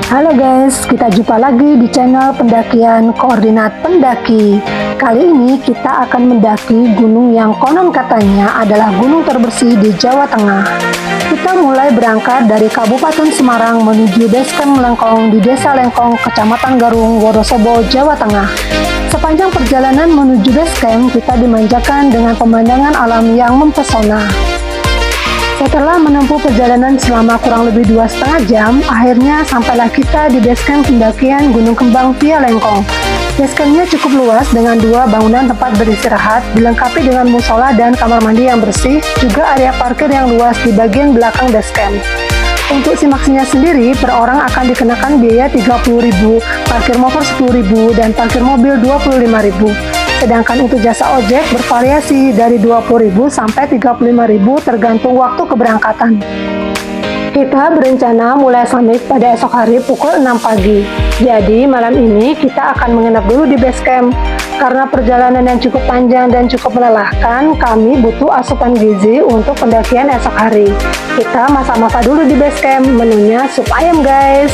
Halo guys, kita jumpa lagi di channel pendakian Koordinat Pendaki. Kali ini kita akan mendaki gunung yang konon katanya adalah gunung terbersih di Jawa Tengah. Kita mulai berangkat dari Kabupaten Semarang menuju Basecamp Lengkong di Desa Lengkong, Kecamatan Garung, Wonosobo, Jawa Tengah. Sepanjang perjalanan menuju Basecamp, kita dimanjakan dengan pemandangan alam yang mempesona. Setelah menempuh perjalanan selama kurang lebih 2,5 jam, akhirnya sampailah kita di basecamp pendakian Gunung Kembang via Lengkong. Basecampnya cukup luas dengan 2 bangunan tempat beristirahat, dilengkapi dengan musola dan kamar mandi yang bersih, juga area parkir yang luas di bagian belakang basecamp. Untuk simaksinya sendiri, per orang akan dikenakan biaya 30.000, parkir motor 10.000, dan parkir mobil 25.000. Sedangkan untuk jasa ojek bervariasi dari 20.000 sampai 35.000 tergantung waktu keberangkatan. Kita berencana mulai summit pada esok hari pukul 6 pagi. Jadi malam ini kita akan menginap dulu di basecamp. Karena perjalanan yang cukup panjang dan cukup melelahkan, kami butuh asupan gizi untuk pendakian esok hari. Kita masak-masak dulu di basecamp, menunya sup ayam guys.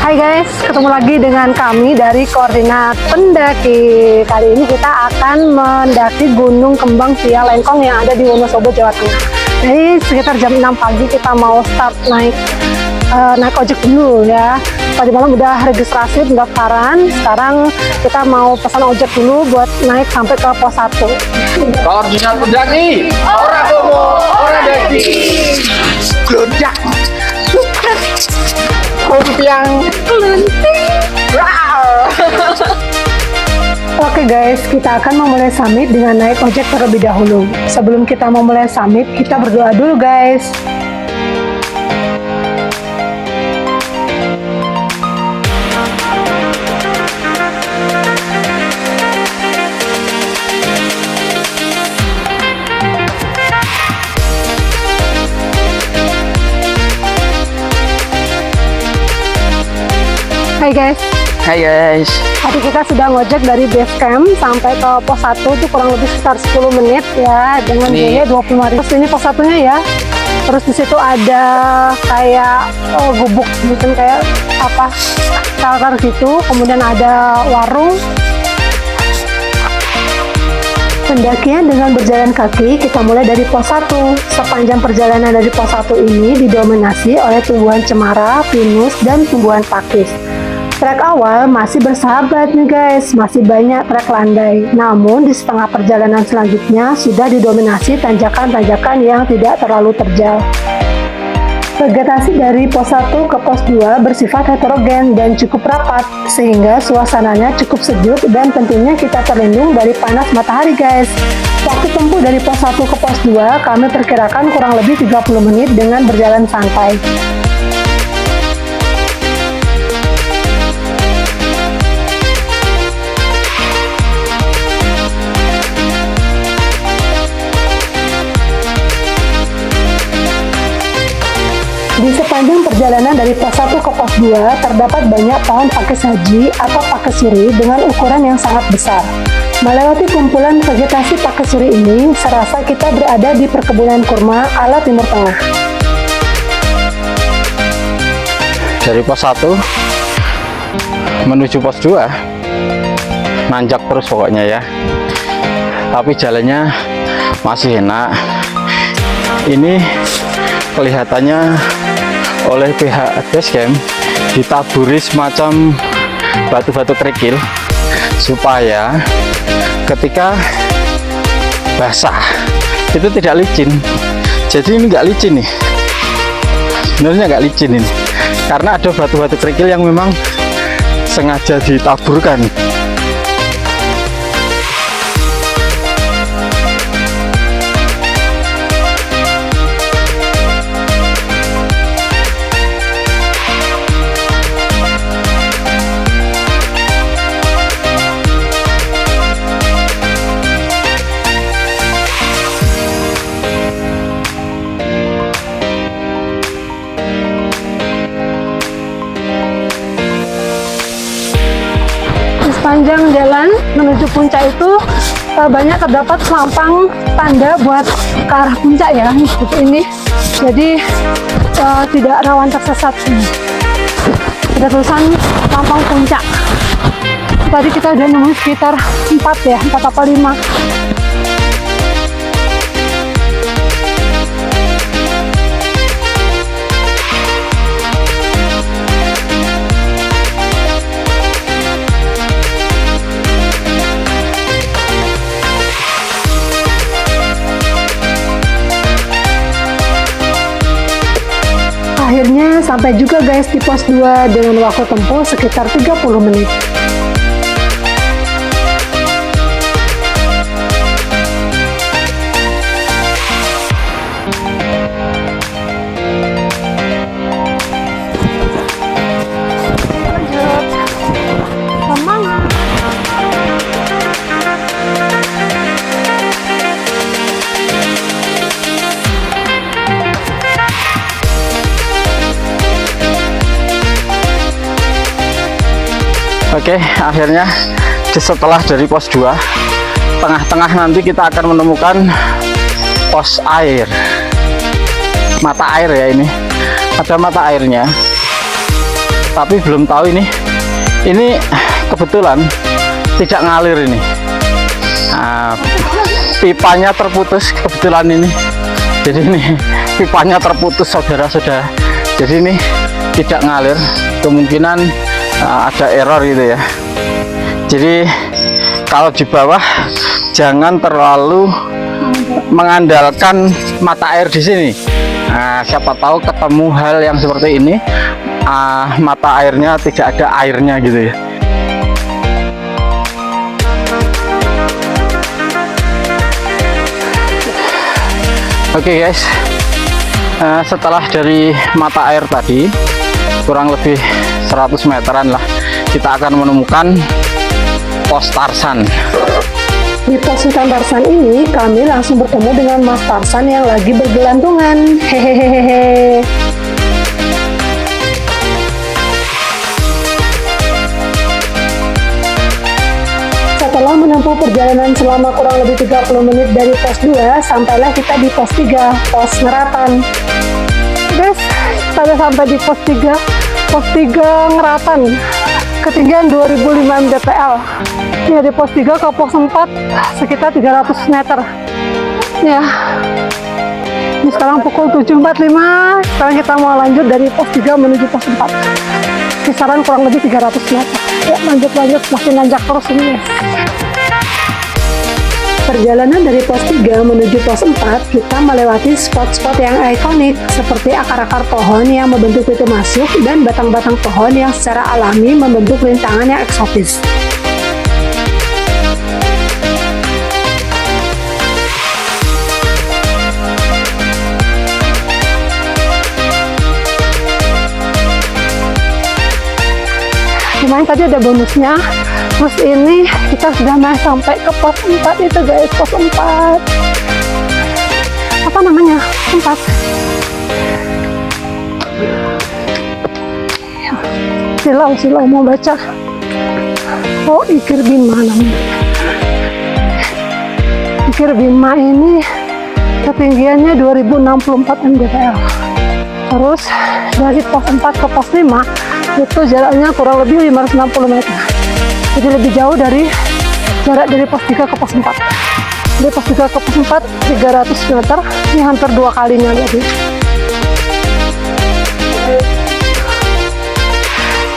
Hai guys, ketemu lagi dengan kami dari Koordinat Pendaki. Kali ini kita akan mendaki Gunung Kembang via Lengkong yang ada di Wonosobo, Jawa Tengah. Jadi sekitar jam 6 pagi kita mau start naik ojek dulu ya. Tadi malam udah registrasi pendaftaran. Sekarang kita mau pesan ojek dulu buat naik sampai ke pos 1. Koordinat Pendaki, ora gomo, ora daki. Glundak. Kumpiang kelunting. Wow. Oke guys, kita akan memulai summit dengan naik ojek terlebih dahulu. Sebelum kita memulai summit, kita berdoa dulu guys. Hai guys. Tadi kita sudah ngojek dari basecamp sampai ke pos 1 itu kurang lebih sekitar 10 menit ya, dengan biaya 25.000. Terus ini pos 1-nya ya. Terus di situ ada kayak gubuk, mungkin kayak apa, shelter gitu. Kemudian ada warung. Pendakian dengan berjalan kaki, kita mulai dari pos 1. Sepanjang perjalanan dari pos 1 ini didominasi oleh tumbuhan cemara, pinus, dan tumbuhan pakis. Trek awal masih bersahabat nih guys, masih banyak trek landai. Namun di setengah perjalanan selanjutnya sudah didominasi tanjakan-tanjakan yang tidak terlalu terjal. Vegetasi dari pos 1 ke pos 2 bersifat heterogen dan cukup rapat, sehingga suasananya cukup sejuk dan tentunya kita terlindung dari panas matahari guys. Waktu tempuh dari pos 1 ke pos 2 kami perkirakan kurang lebih 30 menit dengan berjalan santai. Di sepanjang perjalanan dari pos 1 ke pos 2 terdapat banyak pohon pakis haji atau pakis suri dengan ukuran yang sangat besar. Melewati kumpulan vegetasi pakis suri ini, serasa kita berada di perkebunan kurma ala Timur Tengah. Dari pos 1 menuju pos 2 nanjak terus pokoknya ya. Tapi jalannya masih enak. Ini kelihatannya oleh pihak basecamp ditaburi semacam batu-batu kerikil supaya ketika basah itu tidak licin. Jadi ini nggak licin nih, sebenarnya nggak licin ini karena ada batu-batu kerikil yang memang sengaja ditaburkan. Sepanjang jalan menuju puncak itu banyak terdapat pampang tanda buat ke arah puncak ya, seperti ini. Jadi tidak rawan tersesat. ada tulisan Lampang Puncak. Tadi kita udah nemu sekitar 4 ya, 4 apa 5. Akhirnya sampai juga guys di pos 2 dengan waktu tempuh sekitar 30 menit. Lanjut. Semangat. Oke, akhirnya setelah dari pos 2, tengah-tengah nanti kita akan menemukan pos air, mata air ya. Ini ada mata airnya, tapi belum tahu ini kebetulan tidak ngalir ini. Nah, pipanya terputus kebetulan ini, jadi ini pipanya terputus saudara-saudara, jadi ini tidak ngalir, kemungkinan ada error gitu ya. Jadi kalau di bawah jangan terlalu mengandalkan mata air di sini. Nah, siapa tahu ketemu hal yang seperti ini, mata airnya tidak ada airnya gitu ya. Oke guys, setelah dari mata air tadi kurang lebih 100 meteran lah, kita akan menemukan pos Tarsan. Di pos hutan Tarsan ini kami langsung bertemu dengan Mas Tarsan yang lagi bergelantungan. Hehehehe. Setelah menempuh perjalanan selama kurang lebih 30 menit dari pos 2, sampailah kita di pos 3, pos Ngeratan. Guys, kita sampai di pos 3. Pos 3 Ngeratan, ketinggian 2005 mdpl. Ya, di pos 3 ke pos 4 sekitar 300 meter ya. Ini sekarang pukul 7.45. Sekarang kita mau lanjut dari pos 3 menuju pos 4, kisaran kurang lebih 300 meter ya. Lanjut, masih nanjak terus ini. Perjalanan dari pos 3 menuju pos 4, kita melewati spot-spot yang ikonik seperti akar-akar pohon yang membentuk pintu masuk dan batang-batang pohon yang secara alami membentuk rintangan yang eksotis. Kemarin tadi ada bonusnya. Terus ini kita sudah mau sampai ke pos 4 itu guys, pos 4. Apa namanya? 4. Silau mau baca. Oh, Ikir Bima namanya. Ikir Bima ini ketinggiannya 2064 mdpl. Terus dari pos 4 ke pos 5 itu jaraknya kurang lebih 560 meter. Jadi lebih jauh dari jarak dari pos 3 ke pos 4. Dari pos 3 ke pos 4 300 meter, ini hampir 2 kalinya lagi.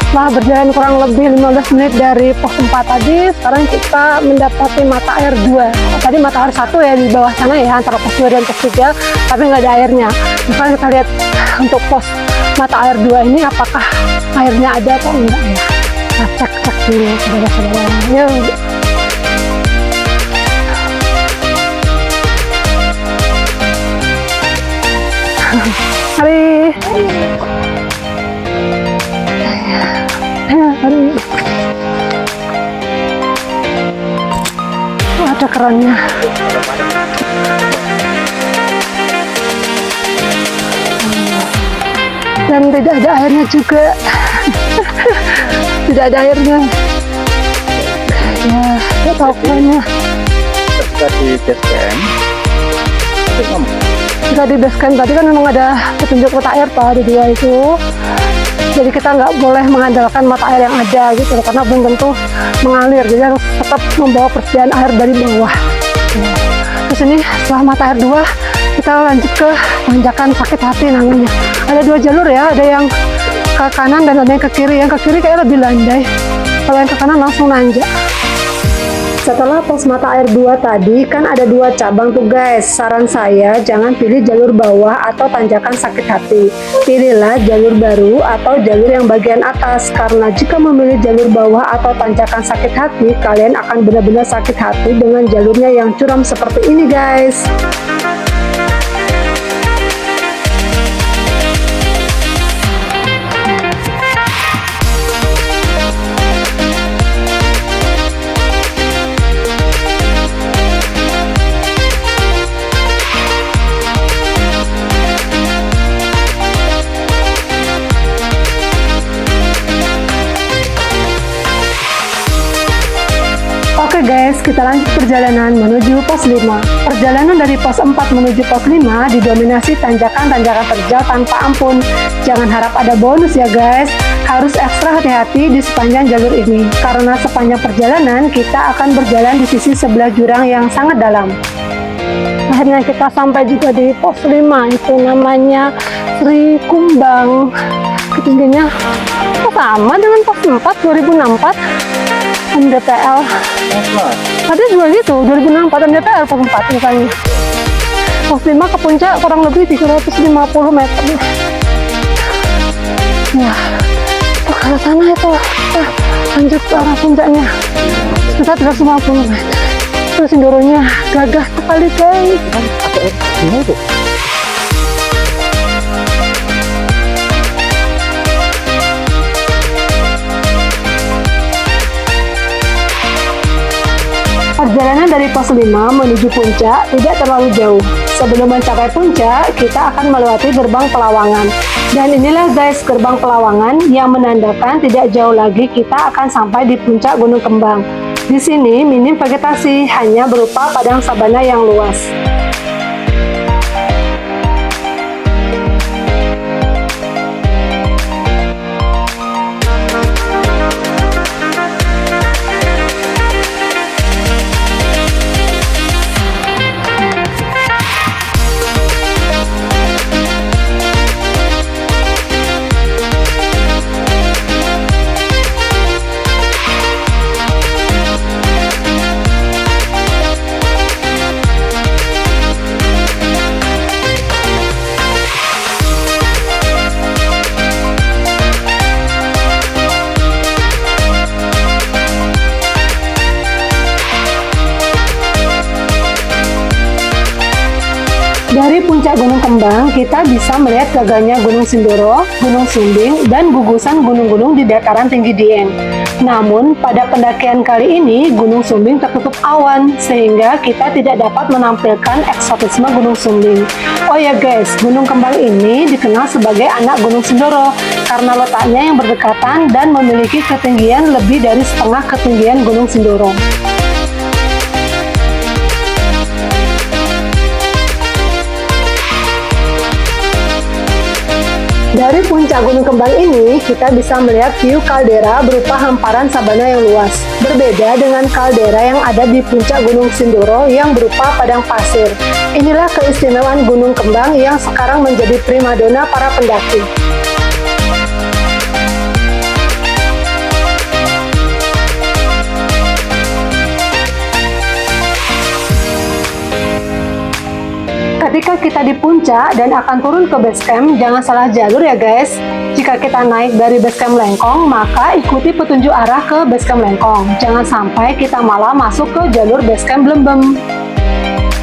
Setelah berjalan kurang lebih 15 menit dari pos 4 tadi, sekarang kita mendapati mata air 2. Tadi mata air 1 ya di bawah sana ya, antara pos 2 dan pos 3, tapi nggak ada airnya. Misalnya kita lihat untuk pos mata air 2 ini apakah airnya ada atau enggak ya. Nah, cek dulu saudara-saudara. Yuk. Hari. Oh, ada kerannya. Dan tidak ada airnya juga. Tidak ada airnya. Ya, tidak tahu kerannya. Tadi basecamp. Jika di basecamp tadi kan memang ada petunjuk mata air Pak, ada 2 itu. Jadi kita nggak boleh mengandalkan mata air yang ada gitu, karena belum tentu mengalir. Jadi harus tetap membawa persediaan air dari bawah. Terus ini setelah mata air 2, kita lanjut ke tanjakan sakit hati namanya. Ada 2 jalur ya, ada yang ke kanan dan ada yang ke kiri. Yang ke kiri kayak lebih landai, kalau yang ke kanan langsung nanjak. Setelah pos mata air 2 tadi kan ada 2 cabang tuh guys. Saran saya jangan pilih jalur bawah atau tanjakan sakit hati. Pilihlah jalur baru atau jalur yang bagian atas, karena jika memilih jalur bawah atau tanjakan sakit hati, kalian akan benar-benar sakit hati dengan jalurnya yang curam seperti ini guys. Oke guys, kita lanjut perjalanan menuju pos 5. Perjalanan dari pos 4 menuju pos 5 didominasi tanjakan-tanjakan terjal tanpa ampun. Jangan harap ada bonus ya guys. Harus ekstra hati-hati di sepanjang jalur ini, karena sepanjang perjalanan kita akan berjalan di sisi sebelah jurang yang sangat dalam. Akhirnya kita sampai juga di pos 5, itu namanya Sri Kumbang. Ketinggiannya sama dengan pos 4 2064 MDPL. Tadi juga gitu, 2064 MDPL pos 4 misalnya. Pos 5 ke puncak kurang lebih 350 meter. Wah, ke arah sana itu. Lanjut ke arah puncaknya. Sekitar 350 meter. Terus Sindoronya gagah sekali guys. Ini tuh. Perjalanan dari pos 5 menuju puncak tidak terlalu jauh. Sebelum mencapai puncak, kita akan melewati gerbang Pelawangan. Dan inilah guys gerbang Pelawangan yang menandakan tidak jauh lagi kita akan sampai di puncak Gunung Kembang. Di sini minim vegetasi, hanya berupa padang sabana yang luas. Dari puncak Gunung Kembang, kita bisa melihat gagahnya Gunung Sindoro, Gunung Sumbing, dan gugusan gunung-gunung di dataran tinggi Dieng. Namun, pada pendakian kali ini, Gunung Sumbing tertutup awan, sehingga kita tidak dapat menampilkan eksotisme Gunung Sumbing. Oh ya guys, Gunung Kembang ini dikenal sebagai anak Gunung Sindoro, karena letaknya yang berdekatan dan memiliki ketinggian lebih dari setengah ketinggian Gunung Sindoro. Dari puncak Gunung Kembang ini, kita bisa melihat view kaldera berupa hamparan sabana yang luas. Berbeda dengan kaldera yang ada di puncak Gunung Sindoro yang berupa padang pasir. Inilah keistimewaan Gunung Kembang yang sekarang menjadi primadona para pendaki. Ketika kita di puncak dan akan turun ke base camp, jangan salah jalur ya guys. Jika kita naik dari base camp Lengkong, maka ikuti petunjuk arah ke base camp Lengkong. Jangan sampai kita malah masuk ke jalur base camp Blembem.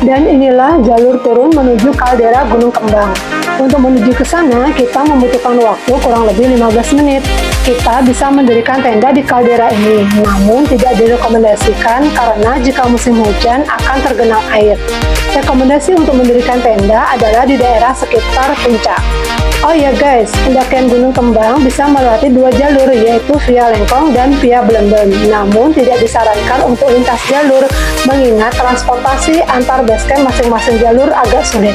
Dan inilah jalur turun menuju kaldera Gunung Kembang. Untuk menuju ke sana, kita membutuhkan waktu kurang lebih 15 menit. Kita bisa mendirikan tenda di kaldera ini, namun tidak direkomendasikan karena jika musim hujan akan tergenang air. Rekomendasi untuk mendirikan tenda adalah di daerah sekitar puncak. Oh ya guys, pendakian Gunung Kembang bisa melewati 2 jalur, yaitu via Lengkong dan via Blembem. Namun tidak disarankan untuk lintas jalur, mengingat transportasi antar base camp masing-masing jalur agak sulit.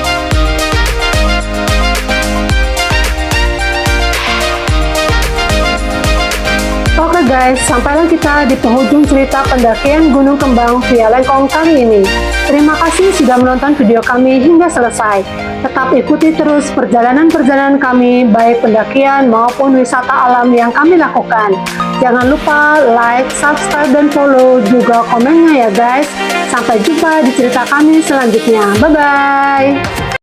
guys, sampailah kita di penghujung cerita pendakian Gunung Kembang via Lengkong kali ini. Terima kasih sudah menonton video kami hingga selesai. Tetap ikuti terus perjalanan-perjalanan kami, baik pendakian maupun wisata alam yang kami lakukan. Jangan lupa like, subscribe, dan follow, juga komennya ya guys. Sampai jumpa di cerita kami selanjutnya. Bye-bye!